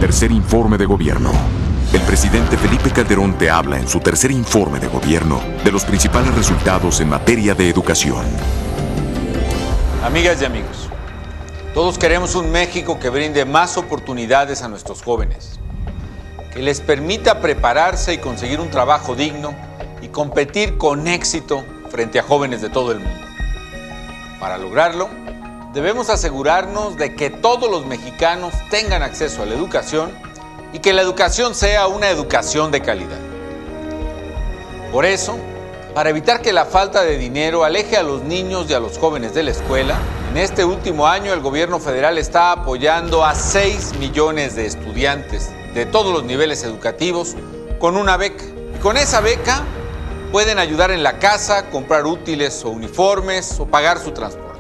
Tercer informe de gobierno. El presidente Felipe Calderón te habla en su tercer informe de gobierno de los principales resultados en materia de educación. Amigas y amigos, todos queremos un México que brinde más oportunidades a nuestros jóvenes, que les permita prepararse y conseguir un trabajo digno y competir con éxito frente a jóvenes de todo el mundo. Para lograrlo, debemos asegurarnos de que todos los mexicanos tengan acceso a la educación y que la educación sea una educación de calidad. Por eso, para evitar que la falta de dinero aleje a los niños y a los jóvenes de la escuela, en este último año el gobierno federal está apoyando a 6 millones de estudiantes de todos los niveles educativos con una beca. Y con esa beca pueden ayudar en la casa, comprar útiles o uniformes o pagar su transporte.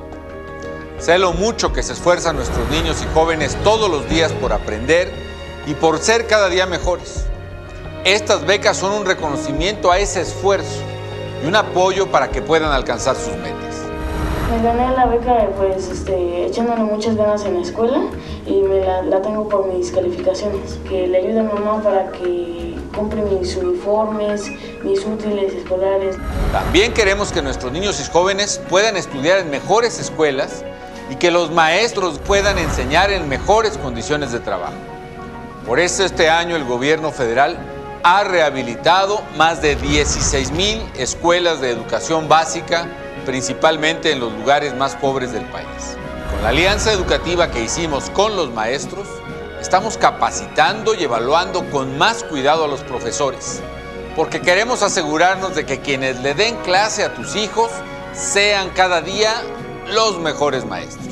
Sé lo mucho que se esfuerzan nuestros niños y jóvenes todos los días por aprender y por ser cada día mejores. Estas becas son un reconocimiento a ese esfuerzo y un apoyo para que puedan alcanzar sus metas. Me gané la beca echándole muchas ganas en la escuela y la tengo por mis calificaciones, que le ayude a mi mamá para que compre mis uniformes, mis útiles escolares. También queremos que nuestros niños y jóvenes puedan estudiar en mejores escuelas y que los maestros puedan enseñar en mejores condiciones de trabajo. Por eso este año el gobierno federal ha rehabilitado más de 16,000 escuelas de educación básica, principalmente en los lugares más pobres del país. Con la alianza educativa que hicimos con los maestros, estamos capacitando y evaluando con más cuidado a los profesores, porque queremos asegurarnos de que quienes le den clase a tus hijos sean cada día los mejores maestros.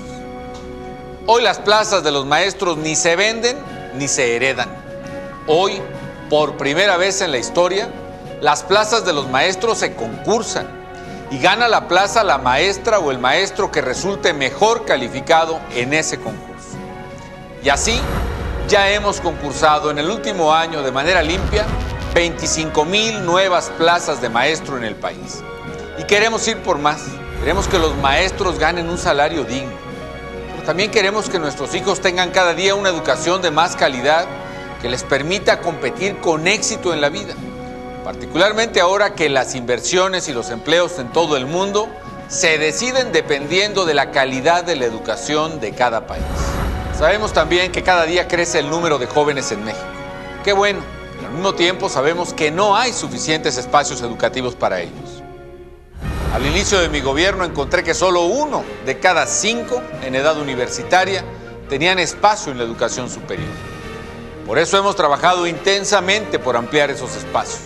Hoy las plazas de los maestros ni se venden ni se heredan. Hoy, por primera vez en la historia, las plazas de los maestros se concursan y gana la plaza la maestra o el maestro que resulte mejor calificado en ese concurso. Y así, ya hemos concursado en el último año de manera limpia 25,000 nuevas plazas de maestro en el país. Y queremos ir por más. Queremos que los maestros ganen un salario digno. Pero también queremos que nuestros hijos tengan cada día una educación de más calidad que les permita competir con éxito en la vida. Particularmente ahora que las inversiones y los empleos en todo el mundo se deciden dependiendo de la calidad de la educación de cada país. Sabemos también que cada día crece el número de jóvenes en México. Qué bueno, pero al mismo tiempo sabemos que no hay suficientes espacios educativos para ellos. Al inicio de mi gobierno encontré que solo 1 de cada 5 en edad universitaria tenían espacio en la educación superior. Por eso hemos trabajado intensamente por ampliar esos espacios.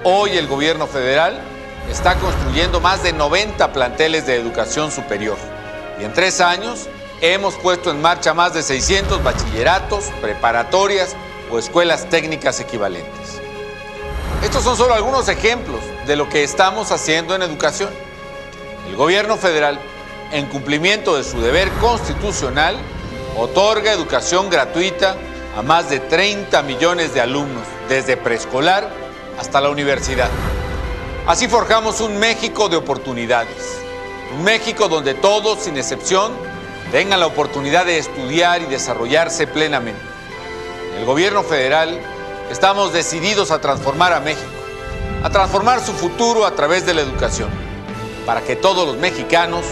Hoy el gobierno federal está construyendo más de 90 planteles de educación superior y en 3 años hemos puesto en marcha más de 600 bachilleratos, preparatorias o escuelas técnicas equivalentes. Estos son solo algunos ejemplos de lo que estamos haciendo en educación. El gobierno federal, en cumplimiento de su deber constitucional, otorga educación gratuita a más de 30 millones de alumnos, desde preescolar hasta la universidad. Así forjamos un México de oportunidades, un México donde todos, sin excepción, tengan la oportunidad de estudiar y desarrollarse plenamente. En el gobierno federal estamos decididos a transformar a México, a transformar su futuro a través de la educación, para que todos los mexicanos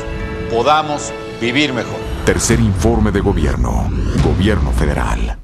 podamos vivir mejor. Tercer informe de gobierno. Gobierno federal.